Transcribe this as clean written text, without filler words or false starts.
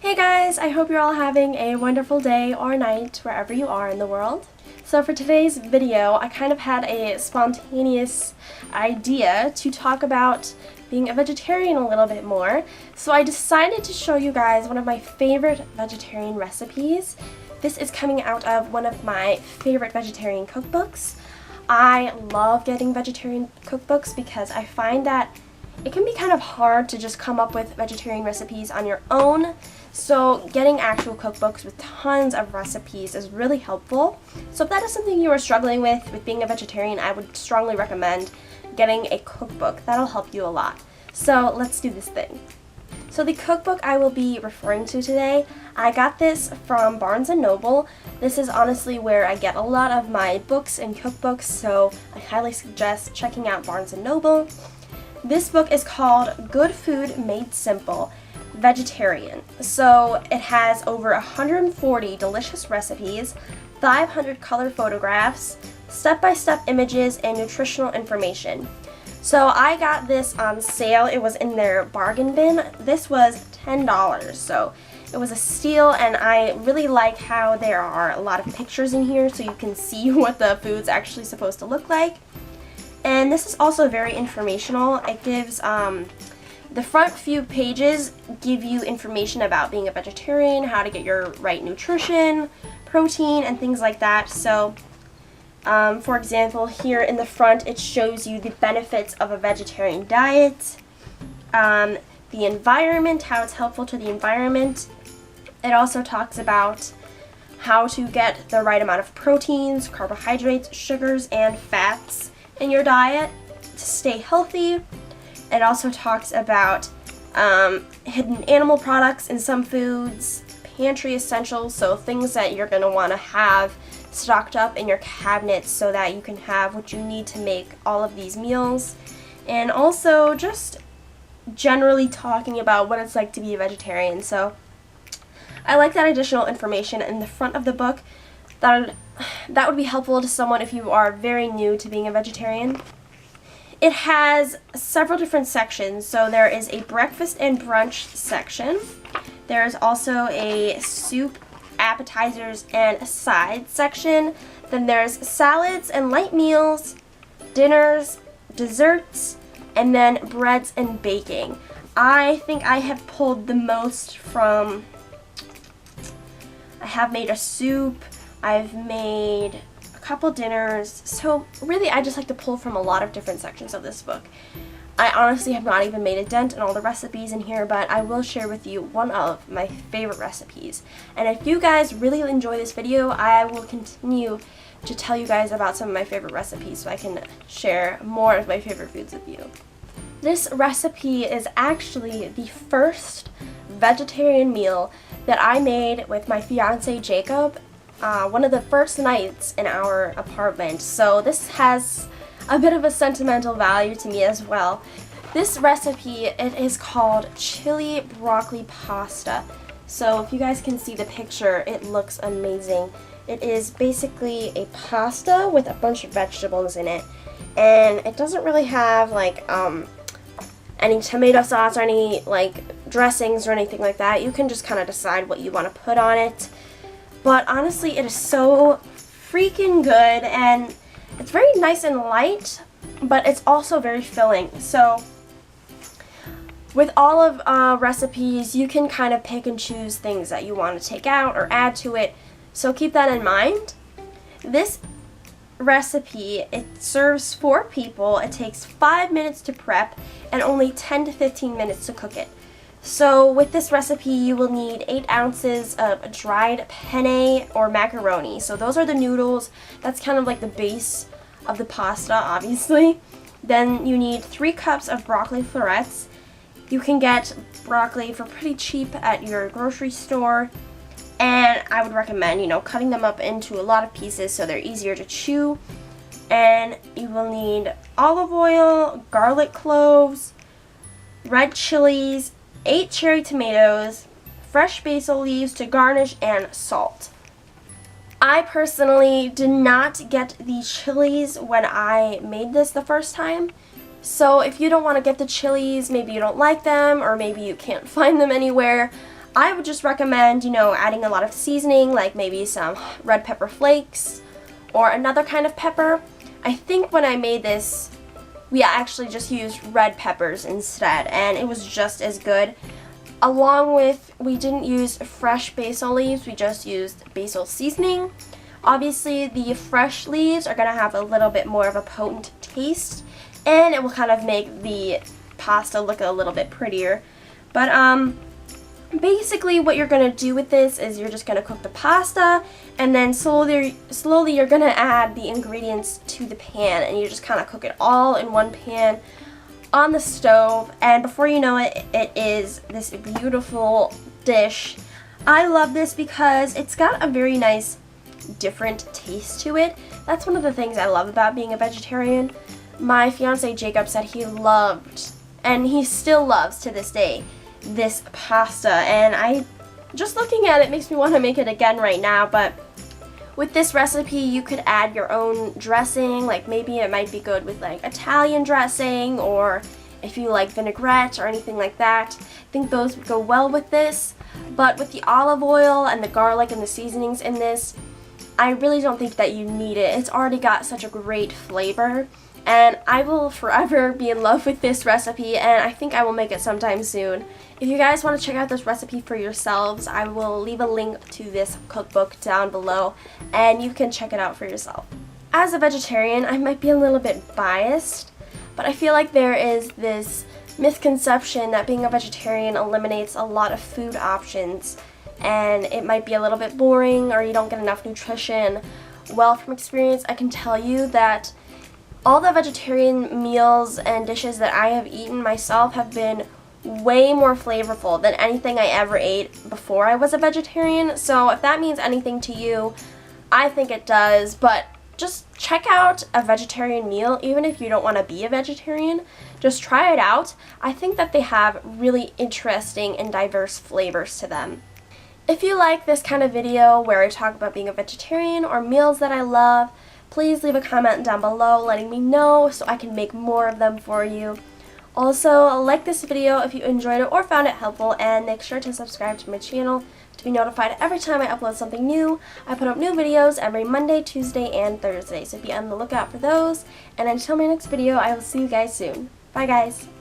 Hey guys, I hope you're all having a wonderful day or night wherever you are in the world. So for today's video, I kind of had a spontaneous idea to talk about being a vegetarian a little bit more. So I decided to show you guys one of my favorite vegetarian recipes. This is coming out of one of my favorite vegetarian cookbooks. I love getting vegetarian cookbooks because I find that it can be kind of hard to just come up with vegetarian recipes on your own. So getting actual cookbooks with tons of recipes is really helpful. So if that is something you are struggling with being a vegetarian, I would strongly recommend getting a cookbook. That'll help you a lot. So let's do this thing. So the cookbook I will be referring to today, I got this from Barnes & Noble. This is honestly where I get a lot of my books and cookbooks, so I highly suggest checking out Barnes & Noble. This book is called Good Food Made Simple, Vegetarian. So it has over 140 delicious recipes, 500 color photographs, step-by-step images, and nutritional information. So I got this on sale. It was in their bargain bin. This was $10, so it was a steal, and I really like how there are a lot of pictures in here so you can see what the food's actually supposed to look like. And this is also very informational. It gives, the front few pages give you information about being a vegetarian, how to get your right nutrition, protein, and things like that. So, for example, here in the front it shows you the benefits of a vegetarian diet, the environment, how it's helpful to the environment. It also talks about how to get the right amount of proteins, carbohydrates, sugars, and fats in your diet to stay healthy. It also talks about hidden animal products in some foods, pantry essentials, so things that you're going to want to have stocked up in your cabinets so that you can have what you need to make all of these meals. And also just generally talking about what it's like to be a vegetarian. So I like that additional information in the front of the book. That would be helpful to someone if you are very new to being a vegetarian. It has several different sections. So there is a breakfast and brunch section. There is also a soup, appetizers, and sides section. Then there's salads and light meals, dinners, desserts, and then breads and baking. I think I have pulled the most from, I have made a soup, I've made a couple dinners, so really I just like to pull from a lot of different sections of this book. I honestly have not even made a dent in all the recipes in here, but I will share with you one of my favorite recipes. And if you guys really enjoy this video, I will continue to tell you guys about some of my favorite recipes so I can share more of my favorite foods with you. This recipe is actually the first vegetarian meal that I made with my fiance Jacob, one of the first nights in our apartment. So this has a bit of a sentimental value to me as well. This recipe, it is called chili broccoli pasta. So if you guys can see the picture, it looks amazing. It is basically a pasta with a bunch of vegetables in it, and it doesn't really have like any tomato sauce or any like dressings or anything like that. You can just kind of decide what you want to put on it. But honestly, it is so freaking good, and it's very nice and light, but it's also very filling. So with all of recipes, you can kind of pick and choose things that you want to take out or add to it. So keep that in mind. This recipe, it serves 4 people. It takes 5 minutes to prep and only 10 to 15 minutes to cook it. So with this recipe, you will need 8 ounces of dried penne or macaroni. So those are the noodles. That's kind of like the base of the pasta, obviously. Then you need 3 cups of broccoli florets. You can get broccoli for pretty cheap at your grocery store. And I would recommend, cutting them up into a lot of pieces so they're easier to chew. And you will need olive oil, garlic cloves, red chilies, 8 cherry tomatoes, fresh basil leaves to garnish, and salt. I personally did not get the chilies when I made this the first time. So if you don't want to get the chilies, maybe you don't like them, or maybe you can't find them anywhere, I would just recommend, adding a lot of seasoning, like maybe some red pepper flakes or another kind of pepper. I think when I made this, we actually just used red peppers instead, and it was just as good. Along with, we didn't use fresh basil leaves, we just used basil seasoning. Obviously, the fresh leaves are going to have a little bit more of a potent taste, and it will kind of make the pasta look a little bit prettier. But basically what you're going to do with this is you're just going to cook the pasta, and then slowly you're going to add the ingredients to the pan, and you just kind of cook it all in one pan on the stove, and before you know it, it is this beautiful dish. I love this because it's got a very nice different taste to it. That's one of the things I love about being a vegetarian. My fiance Jacob said he loved, and he still loves to this day, this pasta, and I just looking at it makes me want to make it again right now. But with this recipe you could add your own dressing, like maybe it might be good with like Italian dressing, or if you like vinaigrette or anything like that. I think those would go well with this. But with the olive oil and the garlic and the seasonings in this, I really don't think that you need it. It's already got such a great flavor, and I will forever be in love with this recipe, and I think I will make it sometime soon. If you guys want to check out this recipe for yourselves, I will leave a link to this cookbook down below, and you can check it out for yourself. As a vegetarian, I might be a little bit biased, but I feel like there is this misconception that being a vegetarian eliminates a lot of food options, and it might be a little bit boring or you don't get enough nutrition. Well, from experience, I can tell you that all the vegetarian meals and dishes that I have eaten myself have been way more flavorful than anything I ever ate before I was a vegetarian. So if that means anything to you, I think it does. But just check out a vegetarian meal, even if you don't want to be a vegetarian. Just try it out. I think that they have really interesting and diverse flavors to them. If you like this kind of video where I talk about being a vegetarian or meals that I love, please leave a comment down below letting me know so I can make more of them for you. Also, like this video if you enjoyed it or found it helpful, and make sure to subscribe to my channel to be notified every time I upload something new. I put up new videos every Monday, Tuesday, and Thursday, so be on the lookout for those. And until my next video, I will see you guys soon. Bye guys!